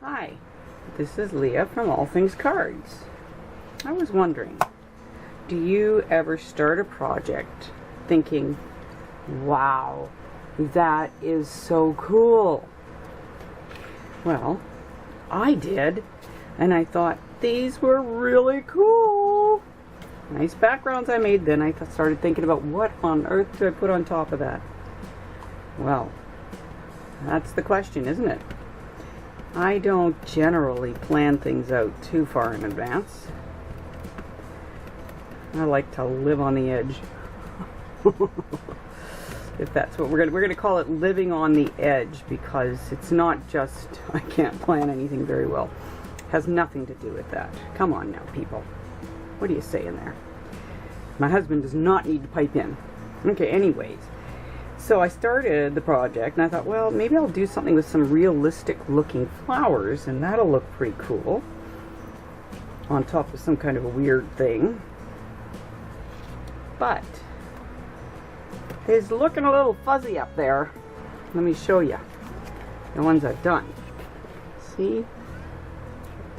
Hi, this is Leah from All Things Cards. I was wondering, do you ever start a project thinking, wow, that is so cool? Well, I did, and I thought these were really cool. Nice backgrounds I made. Then I started thinking about what on earth do I put on top of that? Well, that's the question, isn't it? I don't generally plan things out too far in advance. I like to live on the edge. If that's what we're gonna call it, living on the edge, because it's not just I can't plan anything very well. It has nothing to do with that. Come on now, people. What are you saying there? My husband does not need to pipe in. Okay, anyways. So I started the project and I thought, well, maybe I'll do something with some realistic looking flowers and that'll look pretty cool on top of some kind of a weird thing. But it's looking a little fuzzy up there. Let me show you the ones I've done. See?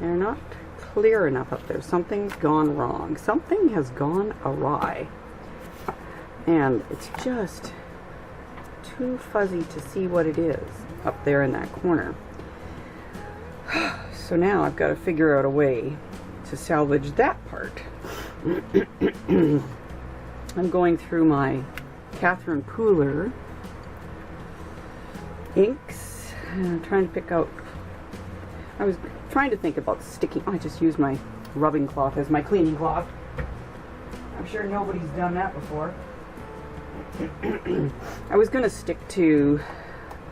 They're not clear enough up there. Something's gone wrong. Something has gone awry. And it's just too fuzzy to see what it is up there in that corner. So now I've got to figure out a way to salvage that part. I'm going through my Catherine Pooler inks and trying to pick out. I was trying to think about sticking. I just use my rubbing cloth as my cleaning cloth. I'm sure nobody's done that before. I was going to stick to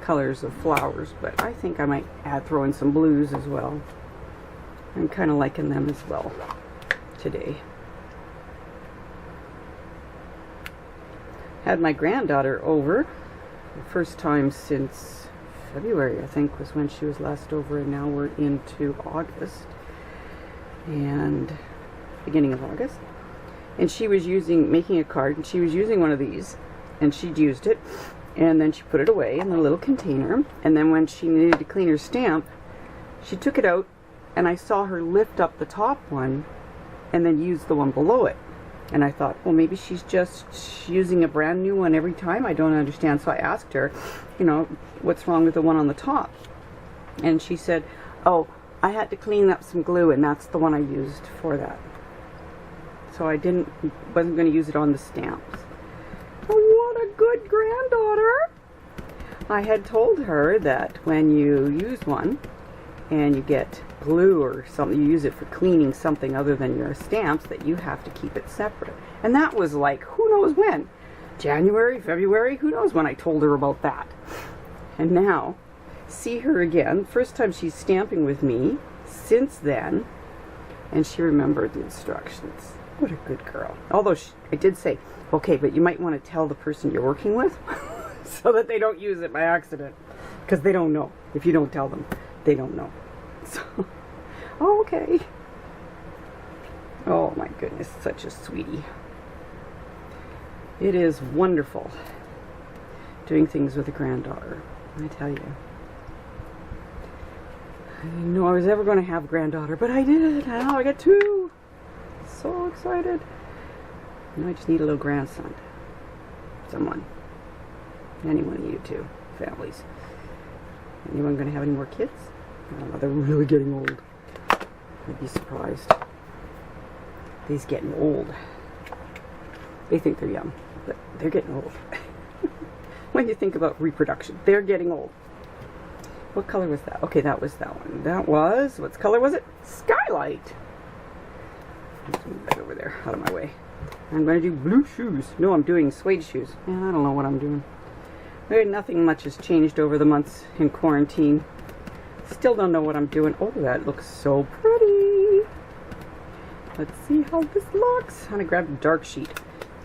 colors of flowers, but I think I might throw in some blues as well. I'm kind of liking them as well today. Had my granddaughter over. The first time since February, I think, was when she was last over, and now we're into August and beginning of August. And she was making a card, and she was using one of these, and she'd used it, and then she put it away in the little container, and then when she needed to clean her stamp, she took it out, and I saw her lift up the top one and then use the one below it. And I thought, well, maybe she's just using a brand new one every time. I don't understand. So I asked her, you know, what's wrong with the one on the top? And she said, oh, I had to clean up some glue, and that's the one I used for that. So I wasn't going to use it on the stamps. Oh, what a good granddaughter. I had told her that when you use one and you get glue or something, you use it for cleaning something other than your stamps, that you have to keep it separate. And that was like, who knows when? January, February, who knows when I told her about that. And now, see her again. First time she's stamping with me since then, and she remembered the instructions. What a good girl. Although I did say, okay, but you might want to tell the person you're working with so that they don't use it by accident. Because they don't know. If you don't tell them, they don't know. So, oh, okay. Oh my goodness, such a sweetie. It is wonderful doing things with a granddaughter, I tell you. I didn't know I was ever going to have a granddaughter, but I did. Now I got two. So excited. Now I just need a little grandson. Someone. Any one of you two families. Anyone going to have any more kids? I don't know, they're really getting old. I'd be surprised. These getting old. They think they're young, but they're getting old. When you think about reproduction, they're getting old. What color was that? Okay, that was that one. That was, what color was it? Skylight. Let's move that over there, out of my way. I'm going to do blue shoes. No, I'm doing suede shoes. Man, I don't know what I'm doing. Nothing much has changed over the months in quarantine. Still don't know what I'm doing. Oh, that looks so pretty. Let's see how this looks. I'm going to grab a dark sheet.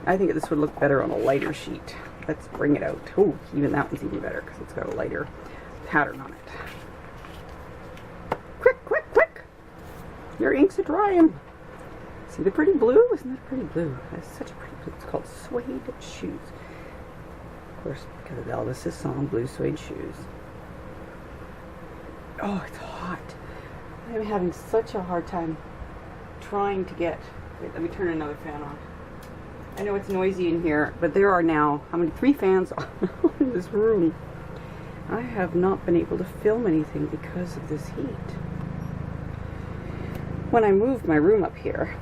I think this would look better on a lighter sheet. Let's bring it out. Oh, even that one's even better because it's got a lighter pattern on it. Quick, quick, quick! Your inks are drying. See the pretty blue? Isn't that pretty blue? That's such a pretty blue. It's called suede shoes. Of course, because of Elvis's song, Blue Suede Shoes. Oh, it's hot. I'm having such a hard time trying to get... Wait, let me turn another fan on. I know it's noisy in here, but there are now, how many? 3 fans on in this room. I have not been able to film anything because of this heat. When I moved my room up here,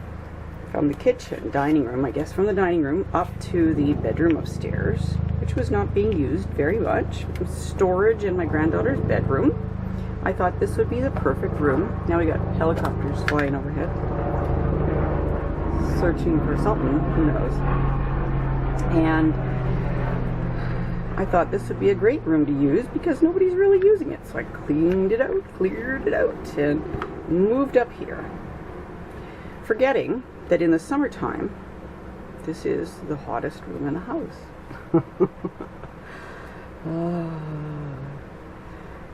from the kitchen, dining room, I guess from the dining room up to the bedroom upstairs, which was not being used very much, storage in my granddaughter's bedroom, I thought this would be the perfect room. Now we got helicopters flying overhead, searching for something, who knows. And I thought this would be a great room to use because nobody's really using it. So I cleaned it out, cleared it out, and moved up here. Forgetting that in the summertime, this is the hottest room in the house.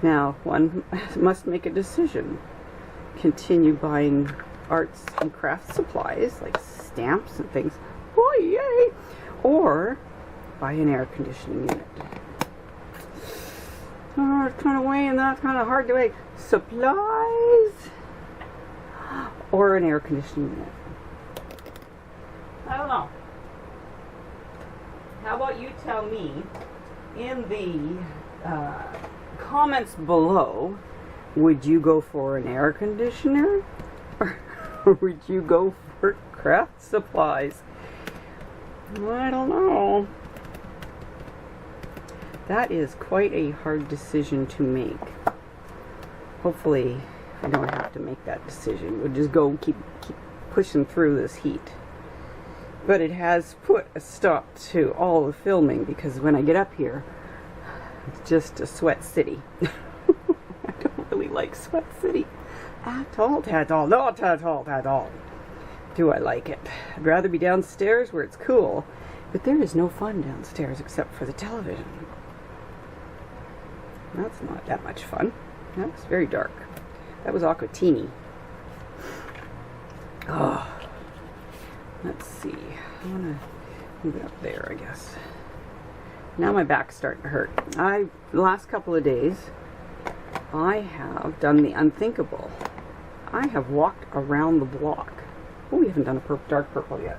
Now, one must make a decision. Continue buying arts and crafts supplies, like stamps and things, oh yay, or buy an air conditioning unit. Oh, it's kind of weighing that, kind of hard to weigh. Supplies or an air conditioning unit. I don't know. How about you tell me in the comments below, would you go for an air conditioner or would you go for craft supplies? I don't know. That is quite a hard decision to make. Hopefully I don't have to make that decision. We'll just go keep pushing through this heat. But it has put a stop to all the filming because when I get up here, it's just a sweat city. I don't really like Sweat City at all. Not at all. Do I like it? I'd rather be downstairs where it's cool, but there is no fun downstairs except for the television. That's not that much fun. That's very dark. That was Aquatini. Oh, let's see. I want to move it up there, I guess. Now my back's starting to hurt. The last couple of days, I have done the unthinkable. I have walked around the block. Oh, we haven't done a dark purple yet.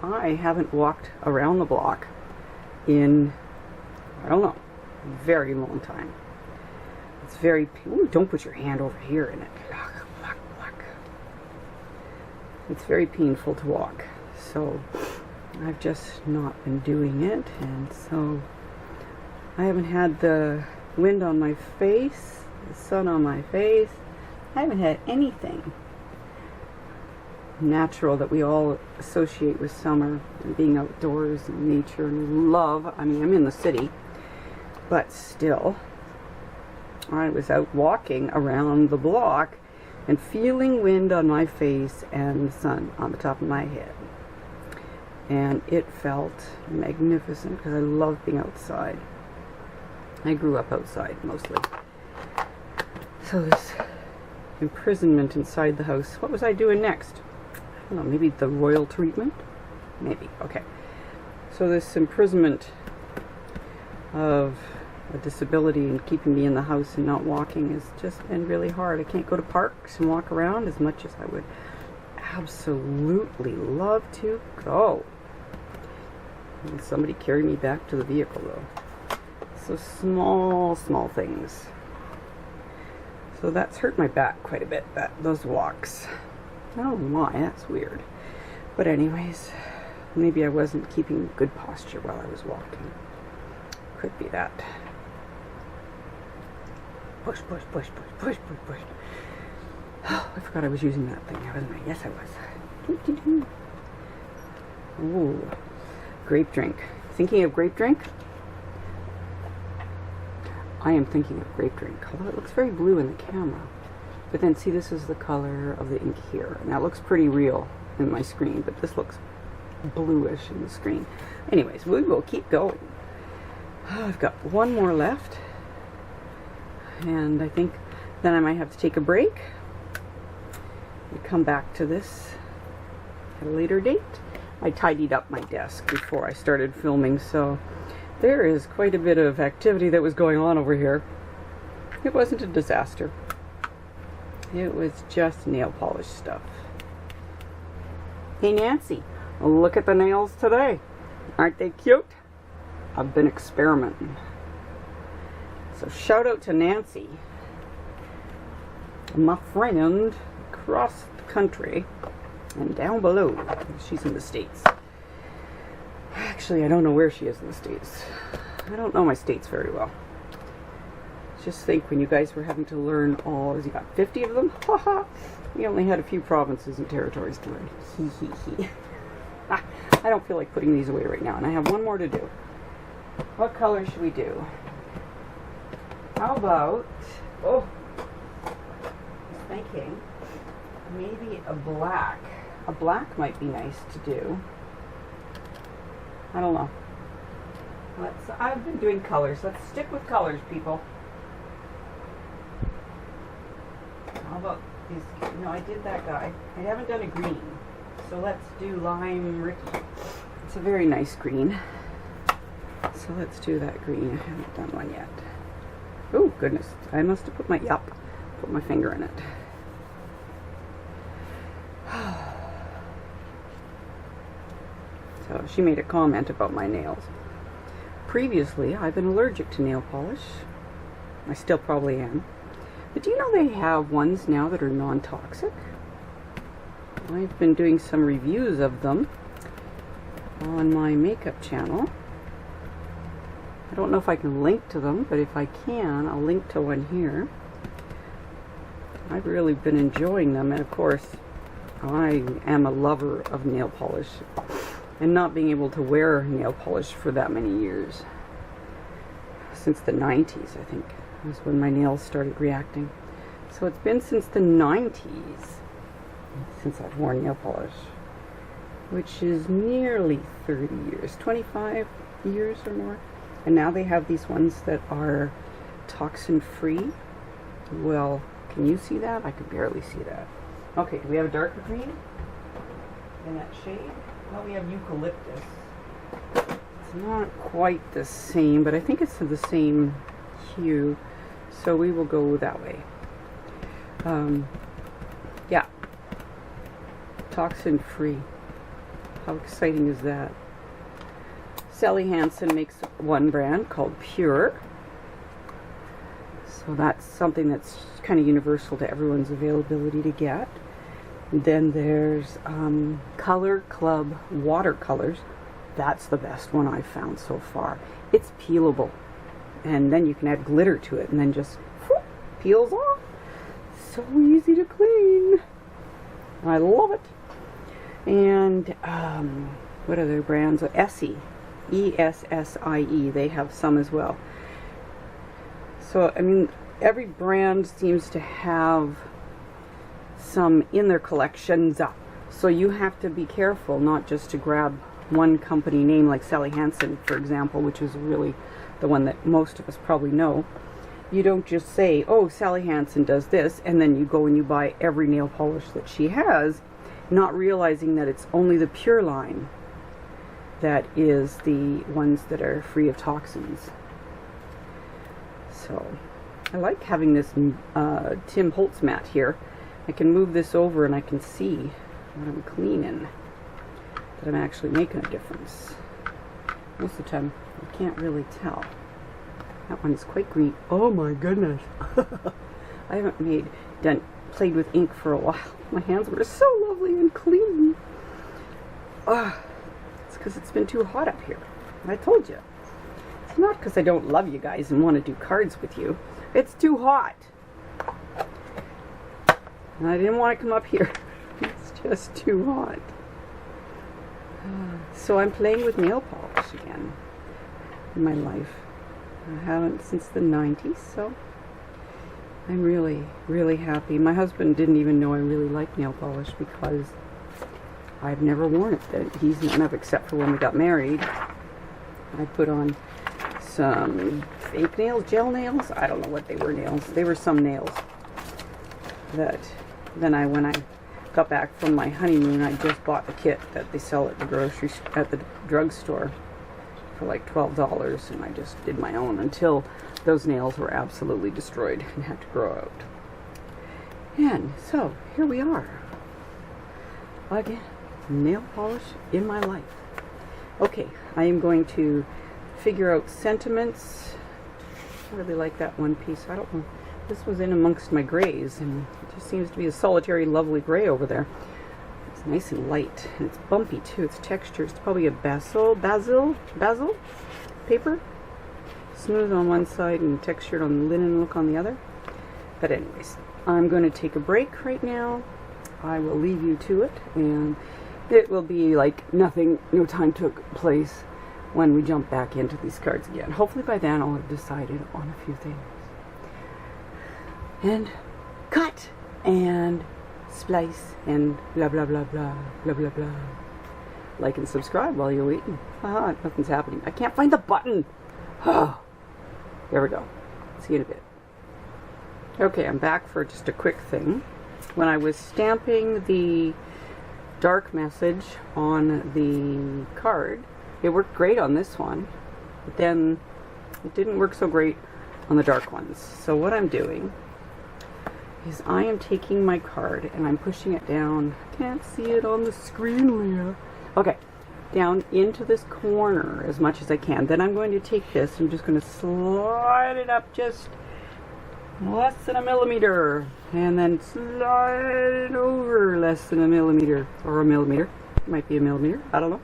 I haven't walked around the block in, I don't know, a very long time. It's very, ooh, don't put your hand over here in it. It's very painful to walk. So I've just not been doing it, and so I haven't had the wind on my face, the sun on my face. I haven't had anything natural that we all associate with summer and being outdoors and nature and love. I mean, I'm in the city, but still, I was out walking around the block and feeling wind on my face and the sun on the top of my head. And it felt magnificent because I love being outside. I grew up outside mostly. So this imprisonment inside the house, what was I doing next? I don't know, maybe the royal treatment? Maybe, okay. So this imprisonment of a disability and keeping me in the house and not walking has just been really hard. I can't go to parks and walk around as much as I would absolutely love to go. And somebody carry me back to the vehicle though. So small things. So that's hurt my back quite a bit, those walks. I don't know why, that's weird. But anyways, maybe I wasn't keeping good posture while I was walking. Could be that. Push. Oh, I forgot I was using that thing, wasn't I? Yes, I was. Ooh, grape drink. Thinking of grape drink? I am thinking of grape drink, although it looks very blue in the camera. But then see, this is the color of the ink here, and that looks pretty real in my screen, but this looks bluish in the screen. Anyways, we will keep going. I've got one more left, and I think then I might have to take a break and come back to this at a later date. I tidied up my desk before I started filming, so there is quite a bit of activity that was going on over here. It wasn't a disaster. It was just nail polish stuff. Hey Nancy, look at the nails today. Aren't they cute? I've been experimenting. So shout out to Nancy, my friend across the country and down below. She's in the States. Actually, I don't know where she is in the States. I don't know my states very well. Just think when you guys were having to learn all, you got 50 of them? Haha! We only had a few provinces and territories to learn. Hee hee hee. I don't feel like putting these away right now, and I have one more to do. What color should we do? How about, I was thinking maybe a black. A black might be nice to do. I don't know. I've been doing colors. Let's stick with colors, people. How about these? No, I did that guy. I haven't done a green. So let's do Lime Ricky. It's a very nice green. So let's do that green. I haven't done one yet. Oh, goodness. I must have put my finger in it. So she made a comment about my nails. Previously, I've been allergic to nail polish. I still probably am. But do you know they have ones now that are non-toxic? I've been doing some reviews of them on my makeup channel. I don't know if I can link to them, but if I can, I'll link to one here. I've really been enjoying them, and of course, I am a lover of nail polish. And not being able to wear nail polish for that many years. Since the 90s, I think, was when my nails started reacting. So it's been since the 90s since I've worn nail polish, which is nearly 30 years, 25 years or more. And now they have these ones that are toxin-free. Well, can you see that? I can barely see that. Okay, do we have a darker green in that shade? Well, we have eucalyptus. It's not quite the same, but I think it's the same hue, so we will go that way. Yeah. Toxin-free. How exciting is that? Sally Hansen makes one brand called Pure. So that's something that's kind of universal to everyone's availability to get. Then there's Color Club watercolors. That's the best one I've found so far. It's peelable, and then you can add glitter to it, and then just whoop, peels off. So easy to clean. I love it. And what other brands? Essie, E-S-S-I-E. They have some as well. So I mean, every brand seems to have some in their collections, so you have to be careful not just to grab one company name like Sally Hansen, for example, which is really the one that most of us probably know. You don't just say, oh, Sally Hansen does this, and then you go and you buy every nail polish that she has, not realizing that it's only the Pure line that is the ones that are free of toxins. So I like having this Tim Holtz mat here. I can move this over and I can see what I'm cleaning, that I'm actually making a difference. Most of the time, you can't really tell. That one is quite green. Oh my goodness. I haven't played with ink for a while. My hands were so lovely and clean. It's because it's been too hot up here. I told you. It's not because I don't love you guys and want to do cards with you. It's too hot. And I didn't want to come up here. It's just too hot. So I'm playing with nail polish again in my life. I haven't since the 90s, so I'm really, really happy. My husband didn't even know I really like nail polish because I've never worn it. He's none of, except for when we got married. I put on some fake nails, gel nails. I don't know what they were nails. They were some nails that then when I got back from my honeymoon, I just bought the kit that they sell at the drugstore for like $12, and I just did my own until those nails were absolutely destroyed and had to grow out. And so here we are again, nail polish in my life. Okay, I am going to figure out sentiments. I really like that one piece. I don't know, this was in amongst my grays, and it just seems to be a solitary lovely gray over there. It's nice and light, and it's bumpy too. It's texture. It's probably a basil paper, smooth on one side and textured on the linen look on the other. But anyways, I'm going to take a break right now. I will leave you to it, and it will be like nothing, no time took place when we jump back into these cards again. Hopefully by then I'll have decided on a few things. And cut and splice and blah blah blah blah blah blah blah. Like and subscribe while you're waiting. Haha, nothing's happening. I can't find the button. Oh, there we go. See you in a bit. Okay, I'm back for just a quick thing. When I was stamping the dark message on the card, it worked great on this one, but then it didn't work so great on the dark ones. So what I'm doing is I am taking my card and I'm pushing it down. I can't see it on the screen, Leah. Okay, down into this corner as much as I can. Then I'm going to take this, I'm just going to slide it up just less than a millimeter, and then slide it over less than a millimeter, or a millimeter. It might be a millimeter, I don't know.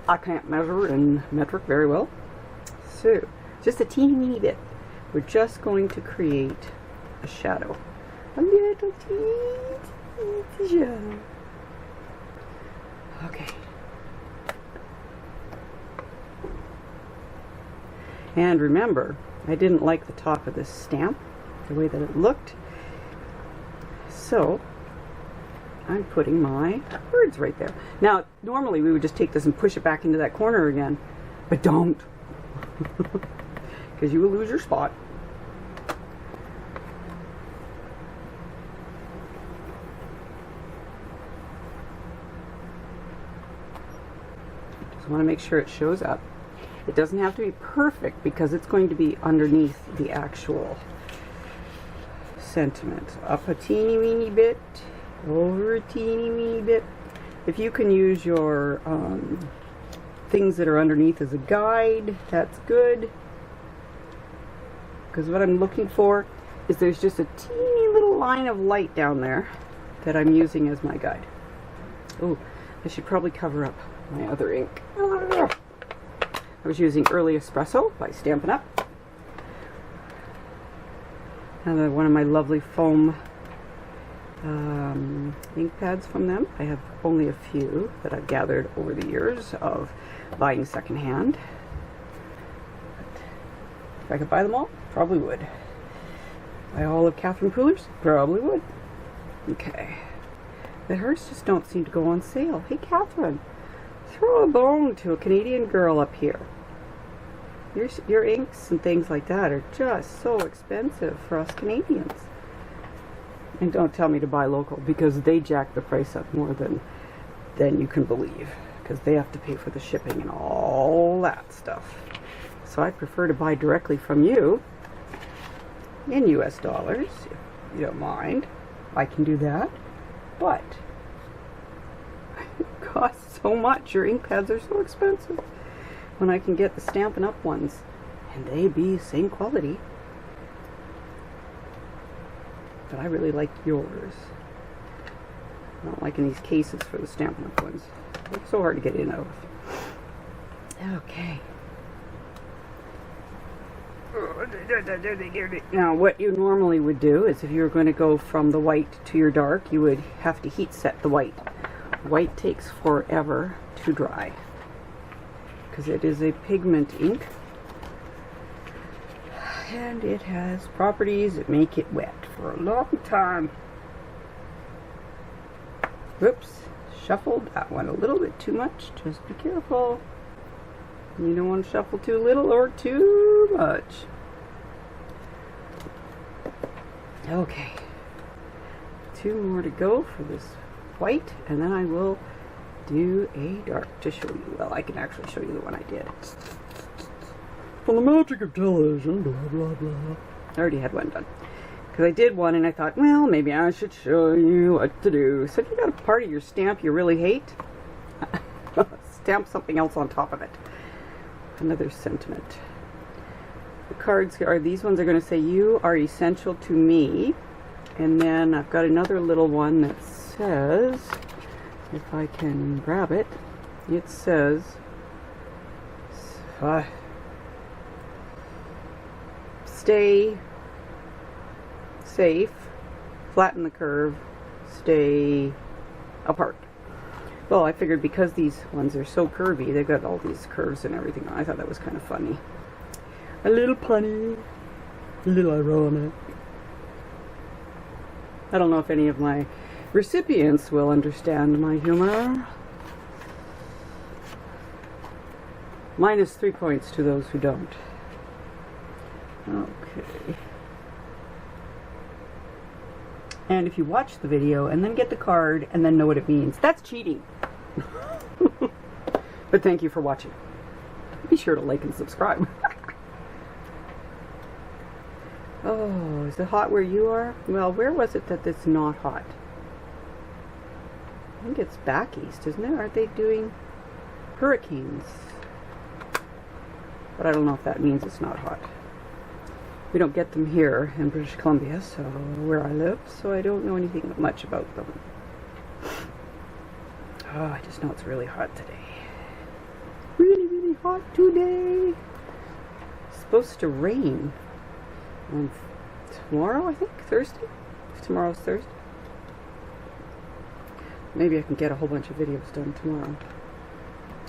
I can't measure in metric very well. So, just a teeny weeny bit. We're just going to create a shadow. A little teeny shadow. Okay. And remember, I didn't like the top of this stamp, the way that it looked. So, I'm putting my words right there. Now, normally we would just take this and push it back into that corner again, but don't, because you will lose your spot. Just want to make sure it shows up. It doesn't have to be perfect because it's going to be underneath the actual sentiment. Up a teeny weeny bit, over a teeny weeny bit. If you can use your things that are underneath as a guide, that's good. Because what I'm looking for is there's just a teeny little line of light down there that I'm using as my guide. Oh, I should probably cover up my other ink. I was using Early Espresso by Stampin' Up. Another one of my lovely foam ink pads from them. I have only a few that I've gathered over the years of buying secondhand. If I could buy them all, probably would. Buy all of Catherine Pooler's? Probably would. Okay. But hers just don't seem to go on sale. Hey, Catherine, throw a bone to a Canadian girl up here. Your inks and things like that are just so expensive for us Canadians. And don't tell me to buy local, because they jack the price up more than you can believe, because they have to pay for the shipping and all that stuff. So I prefer to buy directly from you in US dollars, if you don't mind. I can do that, but it costs so much. Your ink pads are so expensive when I can get the Stampin' Up ones, and they be same quality. But I really like yours. I don't like in these cases for the Stampin' Up ones. They're so hard to get in of. Okay. Now, what you normally would do is if you were going to go from the white to your dark, you would have to heat set the white. White takes forever to dry because it is a pigment ink, and it has properties that make it wet for a long time. Whoops, shuffled that one a little bit too much. Just be careful. You don't want to shuffle too little or too much. Okay, 2 more to go for this white, and then I will do a dark to show you. Well, I can actually show you the one I did. For the magic of television, blah, blah, blah. I already had one done. Because I did one and I thought, well, maybe I should show you what to do. So if you got a part of your stamp you really hate, stamp something else on top of it. Another sentiment. The cards are, these ones are going to say, you are essential to me. And then I've got another little one that says, if I can grab it, it says, stay safe, flatten the curve, stay apart. Well, I figured because these ones are so curvy, they've got all these curves and everything. I thought that was kind of funny. A little punny, a little ironic. I don't know if any of my recipients will understand my humor. Minus 3 points to those who don't. Okay. And if you watch the video and then get the card and then know what it means, that's cheating. But thank you for watching. Be sure to like and subscribe. Oh, is it hot where you are? Well, where was it that it's not hot? I think it's back east, isn't it? Aren't they doing hurricanes? But I don't know if that means it's not hot. We don't get them here in British Columbia, so where I live, so I don't know anything much about them. Oh, I just know it's really hot today. Really, really hot today. It's supposed to rain on tomorrow, I think, Thursday. If tomorrow's Thursday. Maybe I can get a whole bunch of videos done tomorrow.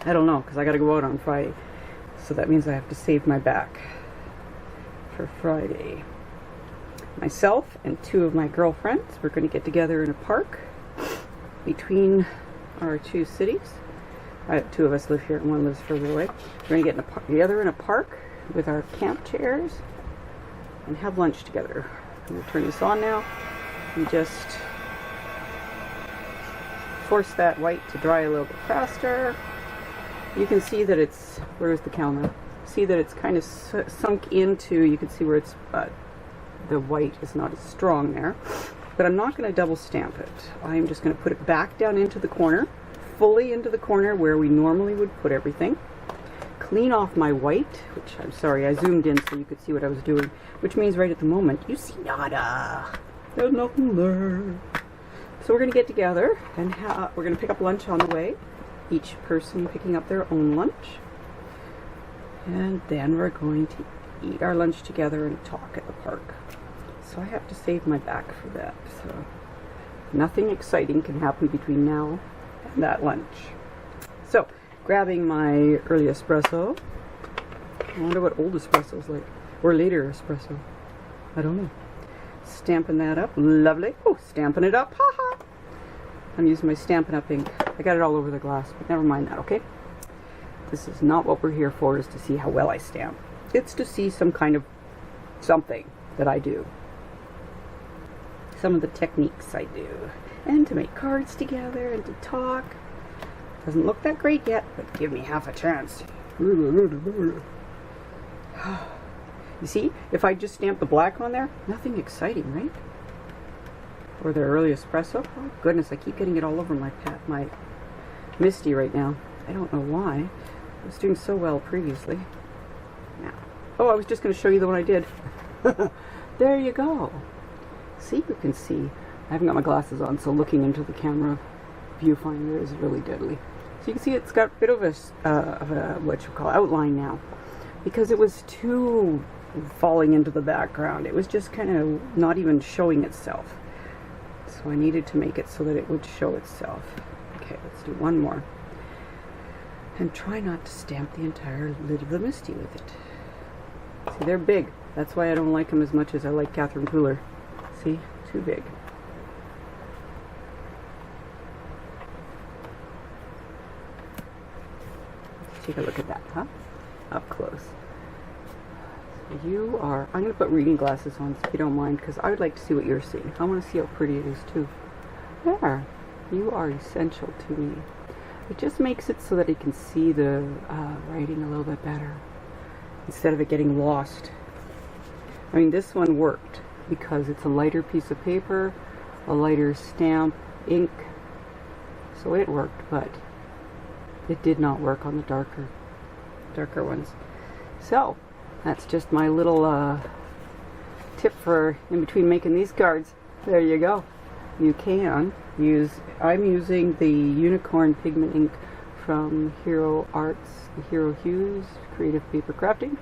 I don't know, because I got to go out on Friday. So that means I have to save my back for Friday. Myself and two of my girlfriends, we're going to get together in a park between our two cities. Two of us live here and one lives further away. We're going to get together in a park with our camp chairs and have lunch together. I'm going to turn this on now and just force that white to dry a little bit faster. You can see that it's, where's the camera? See that it's kind of sunk into, you can see where it's, the white is not as strong there. But I'm not going to double stamp it. I'm just going to put it back down into the corner, fully into the corner where we normally would put everything. Clean off my white, which I'm sorry, I zoomed in so you could see what I was doing, which means right at the moment, you see nada. There's nothing there. So we're going to get together and we're going to pick up lunch on the way. Each person picking up their own lunch. And then we're going to eat our lunch together and talk at the park. So I have to save my back for that. So nothing exciting can happen between now and that lunch. So grabbing my early espresso. I wonder what old espresso is like. Or later espresso. I don't know. Stamping that up. Lovely. Oh, stamping it up. Haha. I'm using my Stampin' Up ink. I got it all over the glass, but never mind that, okay? This is not what we're here for, is to see how well I stamp. It's to see some kind of something that I do. Some of the techniques I do. And to make cards together and to talk. Doesn't look that great yet, but give me half a chance. You see, if I just stamp the black on there, nothing exciting, right? Or the early espresso. Oh goodness, I keep getting it all over my Misty right now. I don't know why. I was doing so well previously. Now, oh, I was just going to show you the one I did. There you go. See, you can see. I haven't got my glasses on, so looking into the camera viewfinder is really deadly. So you can see it's got a bit of a what you call outline now, because it was too falling into the background. It was just kind of not even showing itself. So I needed to make it so that it would show itself. Okay, let's do one more. And try not to stamp the entire lid of the Misty with it. See, they're big. That's why I don't like them as much as I like Catherine Pooler. See? Too big. Let's take a look at that, huh? Up close. So you are... I'm going to put reading glasses on if you don't mind, because I would like to see what you're seeing. I want to see how pretty it is, too. There. You are essential to me. It just makes it so that you can see the writing a little bit better instead of it getting lost. I mean, this one worked because it's a lighter piece of paper, a lighter stamp, ink, so it worked, but it did not work on the darker ones. So that's just my little tip for in between making these cards. There you go. You can use, I'm using the Unicorn Pigment ink from Hero Arts, Hero Hues Creative Paper Crafting.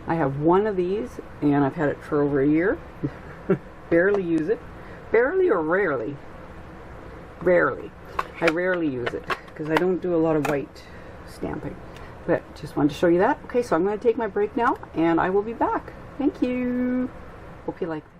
I have one of these and I've had it for over a year. Barely use it. Barely or rarely? Rarely. I rarely use it because I don't do a lot of white stamping. But just wanted to show you that. Okay, so I'm going to take my break now and I will be back. Thank you. Hope you like this.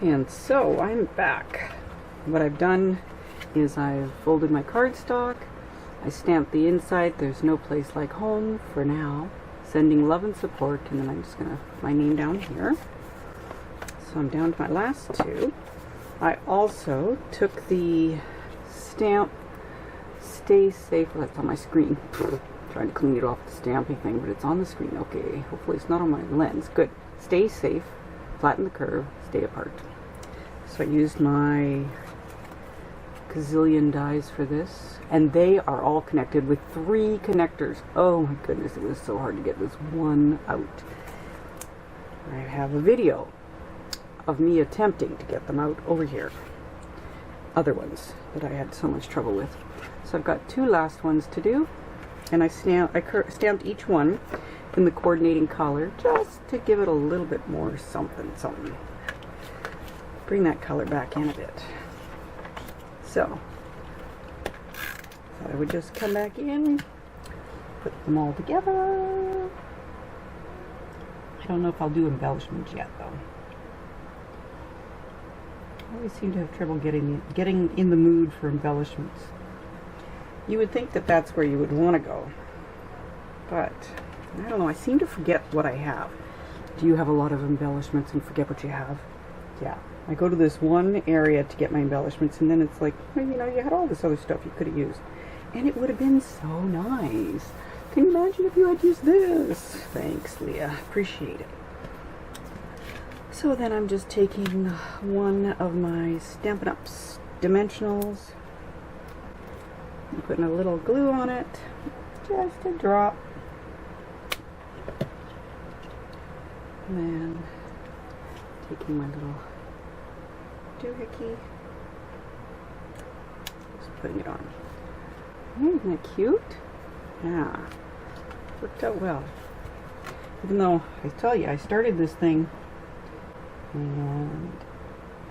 And so I'm back. What I've done is I've folded my cardstock. I stamped the inside, There's No Place Like Home for now. Sending love and support, and then I'm just going to put my name down here. So I'm down to my last two. I also took the stamp Stay Safe, well, that's on my screen. Trying to clean it off the stamping thing, but it's on the screen. Okay, hopefully it's not on my lens. Good. Stay safe, flatten the curve, stay apart. So I used my gazillion dies for this, and they are all connected with 3 connectors. Oh my goodness, it was so hard to get this one out. I have a video of me attempting to get them out over here. Other ones that I had so much trouble with. So I've got 2 last ones to do, and I stamped each one in the coordinating color just to give it a little bit more something. Bring that color back in a bit. So, thought I would just come back in, put them all together. I don't know if I'll do embellishments yet, though. I always seem to have trouble getting in the mood for embellishments. You would think that that's where you would want to go, but I don't know. I seem to forget what I have. Do you have a lot of embellishments and forget what you have? Yeah. I go to this one area to get my embellishments, and then it's like, well, you know, you had all this other stuff you could have used. And it would have been so nice. Can you imagine if you had used this? Thanks, Leah. Appreciate it. So then I'm just taking one of my Stampin' Up's dimensionals and putting a little glue on it. Just a drop. And then taking my little doohickey, just putting it on. Isn't that cute? Yeah, worked out well. Even though I tell you, I started this thing and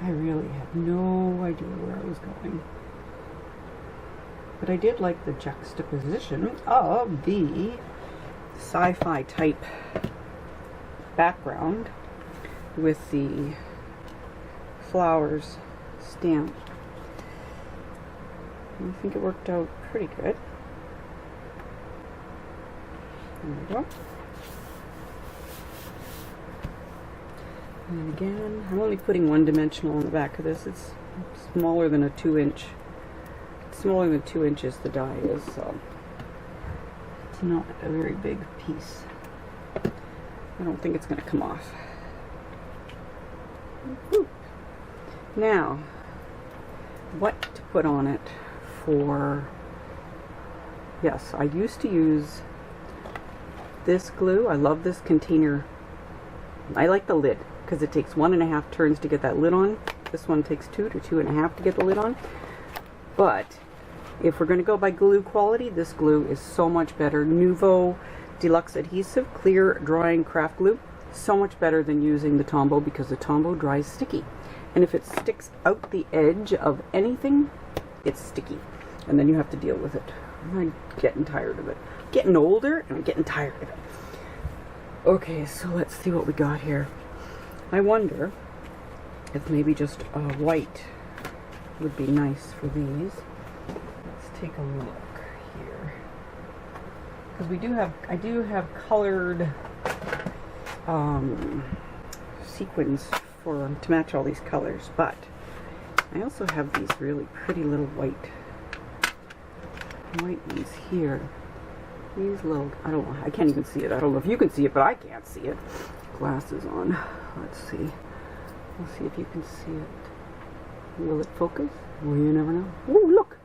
I really had no idea where I was going. But I did like the juxtaposition of the sci-fi type background with the flowers stamp. I think it worked out pretty good. There we go. And again, I'm only putting 1 dimensional on the back of this. It's smaller than a 2-inch. Smaller than 2 inches the die is, so it's not a very big piece. I don't think it's going to come off. Woo. Now, what to put on it for, yes, I used to use this glue. I love this container. I like the lid because it takes 1.5 turns to get that lid on. This one takes 2 to 2.5 to get the lid on. But if we're going to go by glue quality, this glue is so much better. Nuvo Deluxe Adhesive Clear Drying Craft Glue. So much better than using the Tombow because the Tombow dries sticky. And if it sticks out the edge of anything, it's sticky. And then you have to deal with it. I'm getting tired of it. Getting older and I'm getting tired of it. Okay, so let's see what we got here. I wonder if maybe just white would be nice for these. Let's take a look here. Because I do have colored sequins to match all these colors, but I also have these really pretty little white ones here. These little, I don't know, I can't even see it. I don't know if you can see it, but I can't see it. Glasses on. Let's see. We'll see if you can see it. Will it focus? Well, you never know. Oh, look!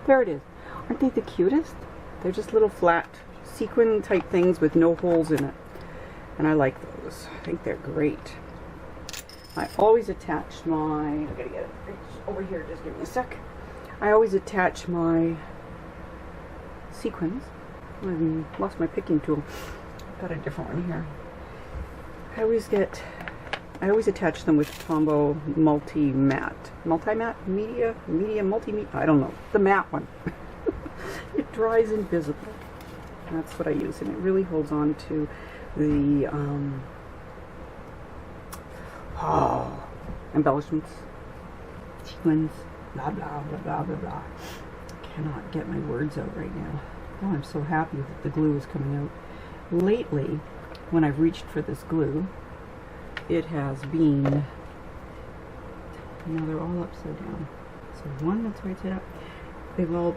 There it is. Aren't they the cutest? They're just little flat sequin type things with no holes in it. And I like those. I think they're great. I always attach my, I gotta get it over here, just give me a sec. I always attach my sequins. I've lost my picking tool. I've got a different one here. I always attach them with Tombow multi-matte, multi-media, I don't know, the matte one. It dries invisible. That's what I use, and it really holds on to the embellishments, sequins, blah blah blah blah blah blah. I cannot get my words out right now. Oh, I'm so happy that the glue is coming out. Lately, when I've reached for this glue, it has been, they're all upside down. So one that's right side up,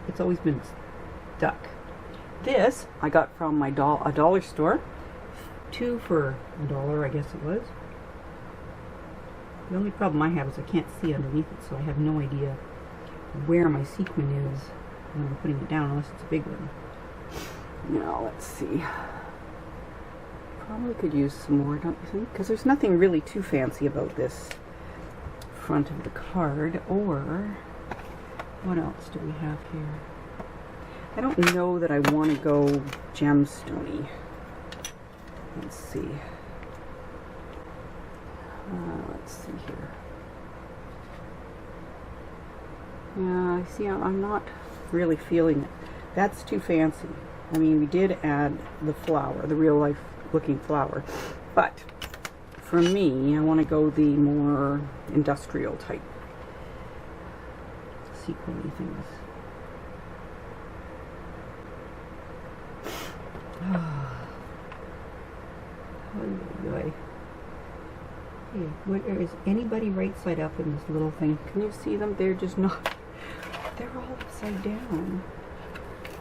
it's always been stuck. This I got from a dollar store. 2 for $1, I guess it was. The only problem I have is I can't see underneath it, so I have no idea where my sequin is when I'm putting it down, unless it's a big one. Now, let's see. Probably could use some more, don't you think? Because there's nothing really too fancy about this front of the card. Or, what else do we have here? I don't know that I want to go gemstone-y. Let's see. Let's see here. Yeah, see, I'm not really feeling it. That's too fancy. I mean, we did add the flower, the real life looking flower, but for me, I want to go the more industrial type sequin-y things. Hey, is anybody right side up in this little thing? Can you see them? They're just not. They're all upside down.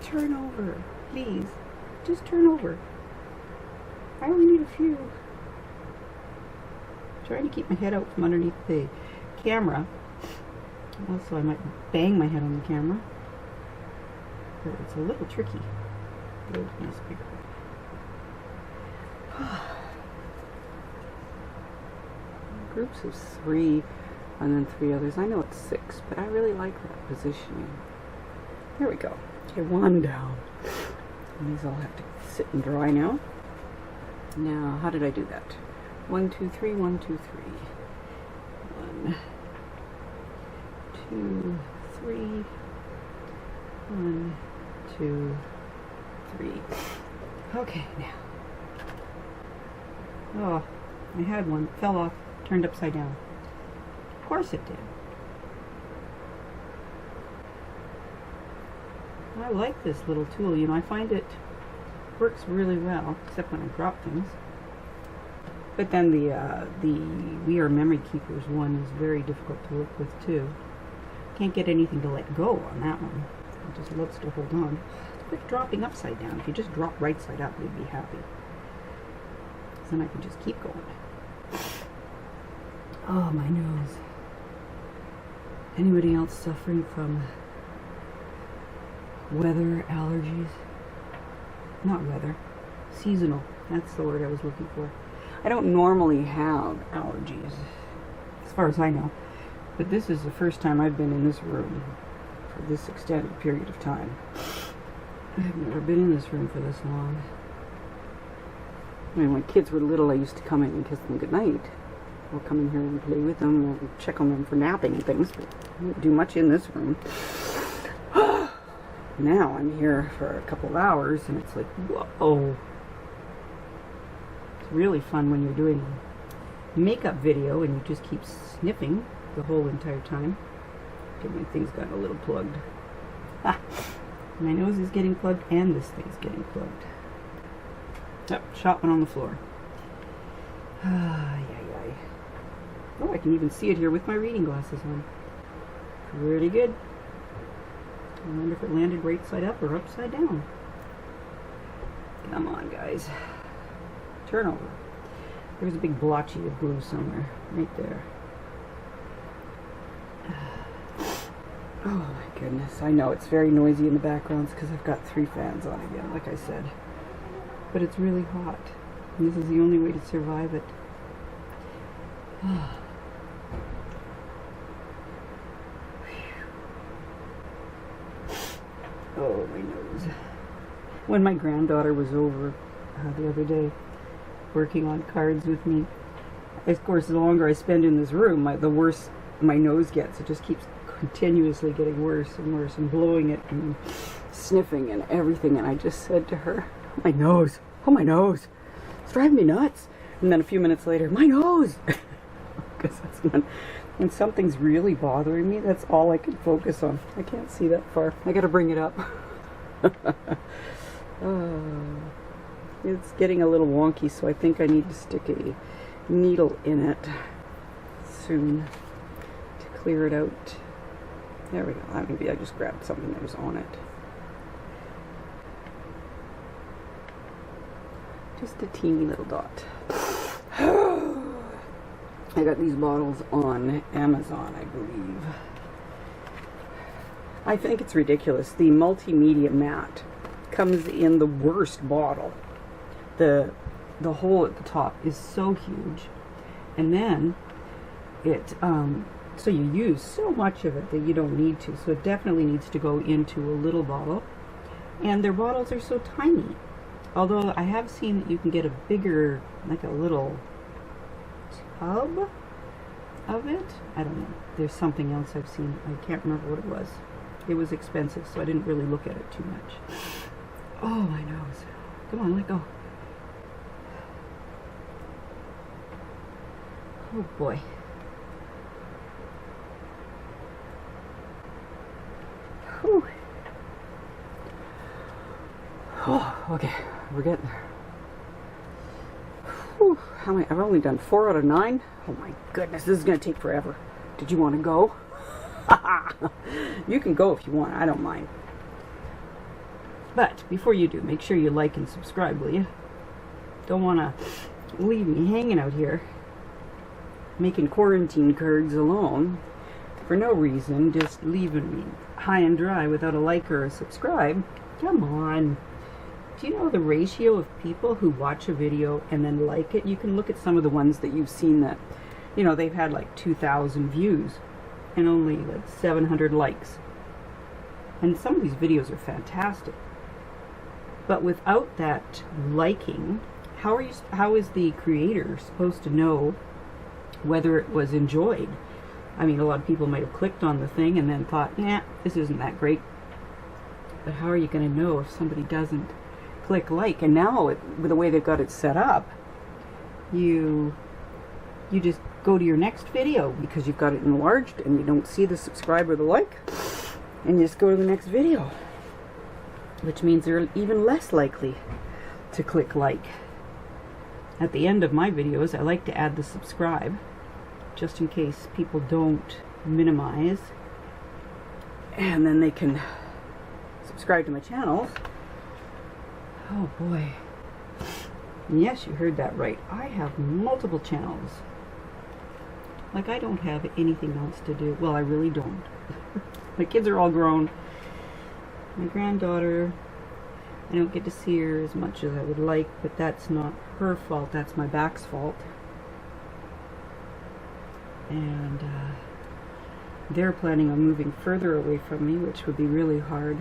Turn over, please. Just turn over. I only need a few. I'm trying to keep my head out from underneath the camera. Also, I might bang my head on the camera. But it's a little tricky. Groups of 3 and then 3 others. I know it's 6, but I really like that positioning. There we go. Okay, 1 down. And these all have to sit and dry now. Now, how did I do that? 1, 2, 3, 1, 2, 3. 1, 2, 3. 1, 2, 3. Okay, now. Oh, I had one. Fell off. Turned upside down. Of course it did. I like this little tool. You know, I find it works really well, except when I drop things. But then the We Are Memory Keepers one is very difficult to work with too. Can't get anything to let go on that one. It just loves to hold on. It's like dropping upside down. If you just drop right side up, you'd be happy. Then I can just keep going. Oh, my nose. Anybody else suffering from weather allergies? Not weather. Seasonal. That's the word I was looking for. I don't normally have allergies, as far as I know. But this is the first time I've been in this room for this extended period of time. I've never been in this room for this long. I mean, when kids were little, I used to come in and kiss them goodnight. Or come in here and play with them and check on them for napping and things, but I don't do much in this room. Now I'm here for a couple of hours and it's like, whoa. It's really fun when you're doing a makeup video and you just keep sniffing the whole entire time. Okay, my thing's got a little plugged. Ah, my nose is getting plugged and this thing's getting plugged. Yep, shot one on the floor. Oh, I can even see it here with my reading glasses on. Pretty good. I wonder if it landed right side up or upside down. Come on, guys. Turn over. There's a big blotchy of glue somewhere. Right there. Oh my goodness. I know it's very noisy in the background because I've got 3 fans on again, like I said. But it's really hot. And this is the only way to survive it. Oh, my nose. When my granddaughter was over the other day working on cards with me, of course, the longer I spend in this room, the worse my nose gets. It just keeps continuously getting worse and worse and blowing it and sniffing and everything. And I just said to her, oh, my nose, oh, my nose. It's driving me nuts. And then a few minutes later, my nose. Because that's when something's really bothering me, that's all I can focus on. I can't see that far. I gotta bring it up. It's getting a little wonky, so I think I need to stick a needle in it soon to clear it out. There we go. Maybe I just grabbed something that was on it. Just a teeny little dot. I got these bottles on Amazon, I believe. I think it's ridiculous. The multimedia mat comes in the worst bottle. The hole at the top is so huge. And then it so you use so much of it that you don't need to. So it definitely needs to go into a little bottle. And their bottles are so tiny. Although I have seen that you can get a bigger, like a little tub of it. I don't know. There's something else I've seen. I can't remember what it was. It was expensive, so I didn't really look at it too much. Oh, my nose. Come on, let go. Oh, boy. Whew. Oh, okay. We're getting there. Whew. How many? I've only done 4 out of 9. Oh my goodness, this is going to take forever. Did you want to go? You can go if you want. I don't mind. But before you do, make sure you like and subscribe, will you? Don't want to leave me hanging out here making quarantine cards alone for no reason, just leaving me high and dry without a like or a subscribe. Come on. Do you know the ratio of people who watch a video and then like it? You can look at some of the ones that you've seen that, you know, they've had like 2,000 views and only like 700 likes. And some of these videos are fantastic. But without that liking, how is the creator supposed to know whether it was enjoyed? I mean, a lot of people might have clicked on the thing and then thought, nah, this isn't that great. But how are you going to know if somebody doesn't click like? And now, with the way they've got it set up, you just go to your next video because you've got it enlarged and you don't see the subscribe or the like, and you just go to the next video, which means they're even less likely to click like. At the end of my videos, I like to add the subscribe, just in case people don't minimize, and then they can subscribe to my channel. Oh boy. Yes, you heard that right. I have multiple channels. Like, I don't have anything else to do. Well, I really don't. My kids are all grown. My granddaughter, I don't get to see her as much as I would like, but that's not her fault. That's my back's fault. And they're planning on moving further away from me, which would be really hard.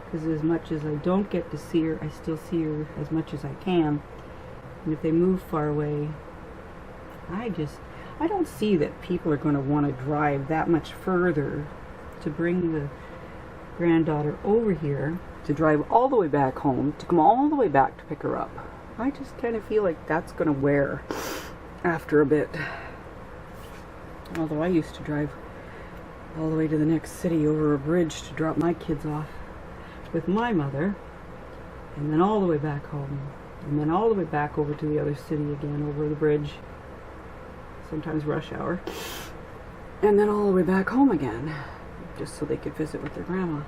Because as much as I don't get to see her, I still see her as much as I can. And if they move far away, I don't see that people are going to want to drive that much further to bring the granddaughter over here, to drive all the way back home, to come all the way back to pick her up. I just kind of feel like that's going to wear after a bit. Although I used to drive all the way to the next city over a bridge to drop my kids off with my mother, and then all the way back home. and then all the way back over to the other city again, over the bridge, sometimes rush hour, and then all the way back home again, just so they could visit with their grandma.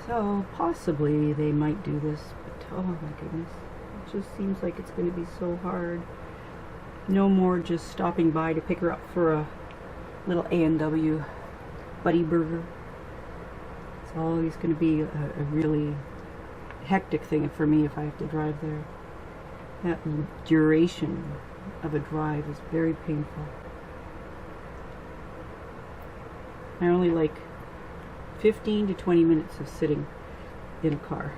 So possibly they might do this, but oh my goodness, it just seems like it's going to be so hard. No more just stopping by to pick her up for a little A&W buddy burger. It's always going to be a really hectic thing for me if I have to drive there. That duration of a drive is very painful. I only like 15 to 20 minutes of sitting in a car.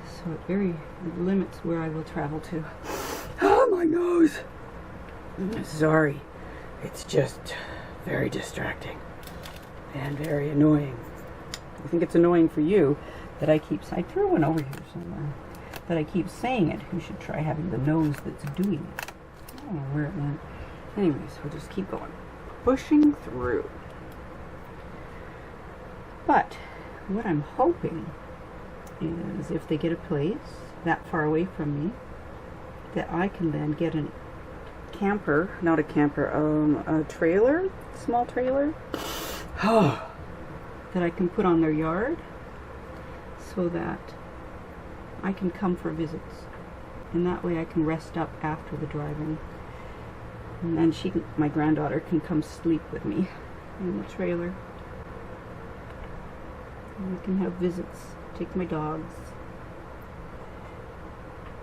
So it very limits where I will travel to. Oh, my nose! Sorry. It's just very distracting and very annoying. I think it's annoying for you that I threw one over here somewhere, that I keep saying it. You should try having the nose that's doing it. I don't know where it went. Anyways, we'll just keep going. Pushing through. But what I'm hoping is if they get a place that far away from me, that I can then get a camper, not a camper, a trailer, small trailer, that I can put on their yard so that I can come for visits. And that way I can rest up after the driving. And then my granddaughter can come sleep with me in the trailer. And we can have visits, take my dogs.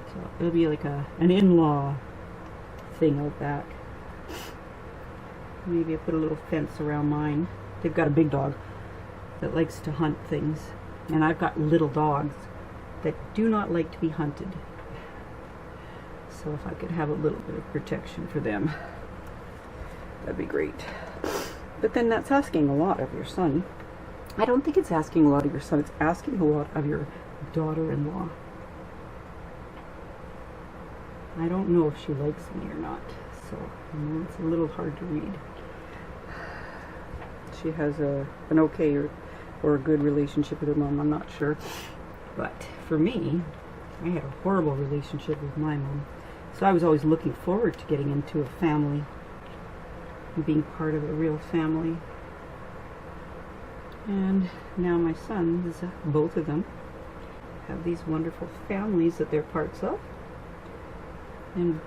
So it'll be like an in-law thing out back. Maybe I put a little fence around mine. They've got a big dog that likes to hunt things. And I've got little dogs that do not like to be hunted. So if I could have a little bit of protection for them, that'd be great. But then that's asking a lot of your son. I don't think it's asking a lot of your son. It's asking a lot of your daughter-in-law. I don't know if she likes me or not. So it's a little hard to read. She has an okay or a good relationship with her mom. I'm not sure. But for me, I had a horrible relationship with my mom. So I was always looking forward to getting into a family and being part of a real family. And now my sons, both of them, have these wonderful families that they're parts of. And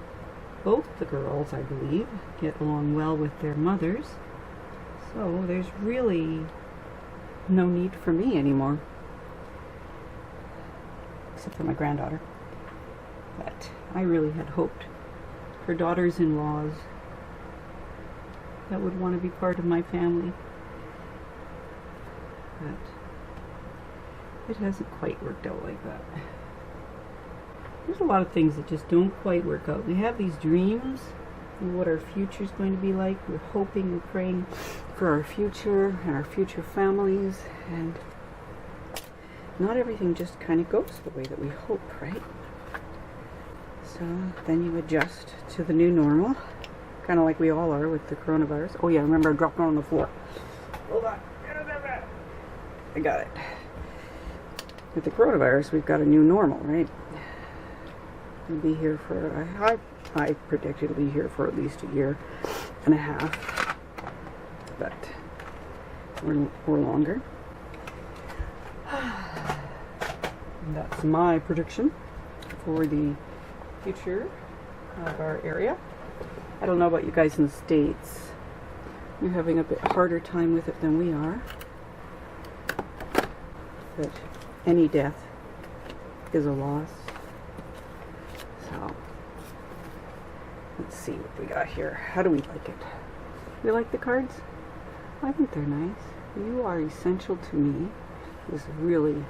both the girls, I believe, get along well with their mothers. So there's really no need for me anymore. Except for my granddaughter. But I really had hoped for daughters-in-laws that would want to be part of my family. But it hasn't quite worked out like that. There's a lot of things that just don't quite work out. We have these dreams of what our future is going to be like. We're hoping and praying for our future and our future families, and not everything just kind of goes the way that we hope, right? So then you adjust to the new normal, kind of like we all are with the coronavirus. Oh yeah, remember I dropped one on the floor. Hold on. I got it. With the coronavirus, we've got a new normal, right? We'll be here for, I predict it'll be here for at least a year and a half, but or longer. And that's my prediction for the future of our area. I don't know about you guys in the States. You're having a bit harder time with it than we are. But any death is a loss. So let's see what we got here. How do we like it? You like the cards? I think they're nice. You Are Essential to Me. This really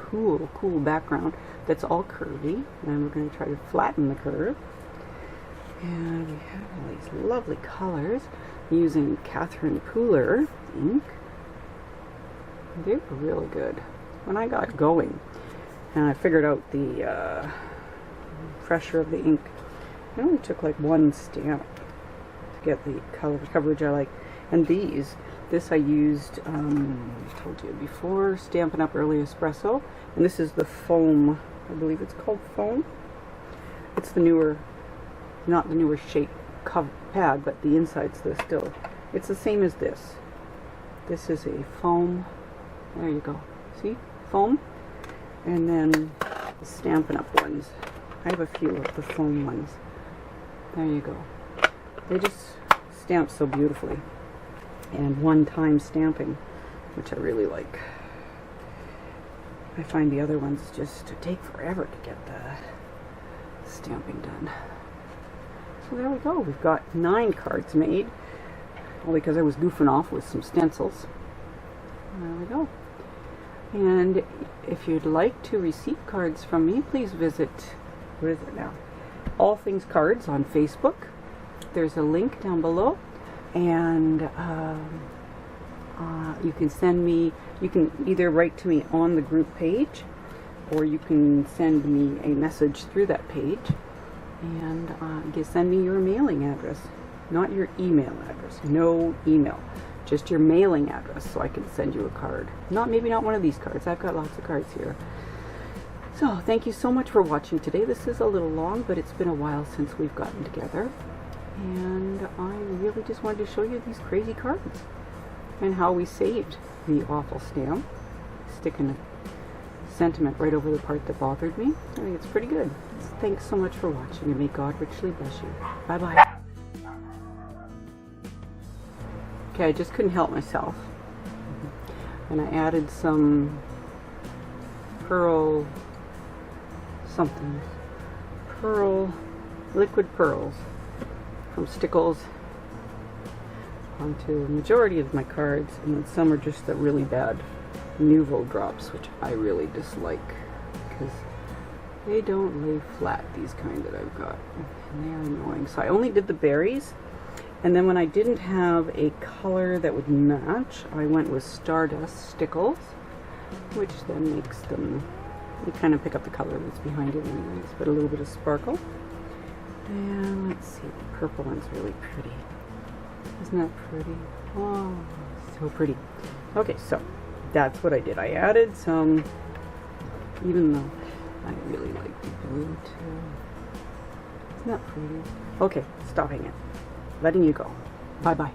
cool background that's all curvy, and we're going to try to flatten the curve. And we have all these lovely colors using Catherine Pooler ink. They were really good. When I got going and I figured out the pressure of the ink, it only took like one stamp to get the color coverage I like. And this I used, I told you before, Stampin' Up! Early Espresso. And this is the foam, I believe it's called foam. It's the newer, not the newer shape pad, but the inside's still. It's the same as this. This is a foam. There you go. See? Foam. And then the Stampin' Up! Ones. I have a few of the foam ones. There you go. They just stamp so beautifully. And one-time stamping, which I really like. I find the other ones just take forever to get the stamping done. So there we go. We've got 9 cards made. All because I was goofing off with some stencils. There we go. And if you'd like to receive cards from me, please visit, what is it now? All Things Cards on Facebook. There's a link down below. And you can send me, you can either write to me on the group page, or you can send me a message through that page. And send me your mailing address. Not your email address. No email. Just your mailing address so I can send you a card. Maybe not one of these cards. I've got lots of cards here. So thank you so much for watching today. This is a little long, but it's been a while since we've gotten together. And I really just wanted to show you these crazy cards. And how we saved the awful stamp. Sticking a sentiment right over the part that bothered me. I think it's pretty good. Thanks so much for watching, and may God richly bless you. Bye-bye. Okay, I just couldn't help myself. And I added some pearl something. Liquid pearls from Stickles onto a majority of my cards, and then some are just the really bad Nouveau drops, which I really dislike because they don't lay flat, these kind that I've got, and they are annoying. So I only did the berries. And then when I didn't have a color that would match, I went with Stardust Stickles, which then makes them, you kind of pick up the color that's behind it anyways, but a little bit of sparkle. And let's see, the purple one's really pretty. Isn't that pretty? Oh, so pretty. Okay, so that's what I did. I added some, even though I really like the blue too. Isn't that pretty? Okay, stopping it. Letting you go. Bye-bye.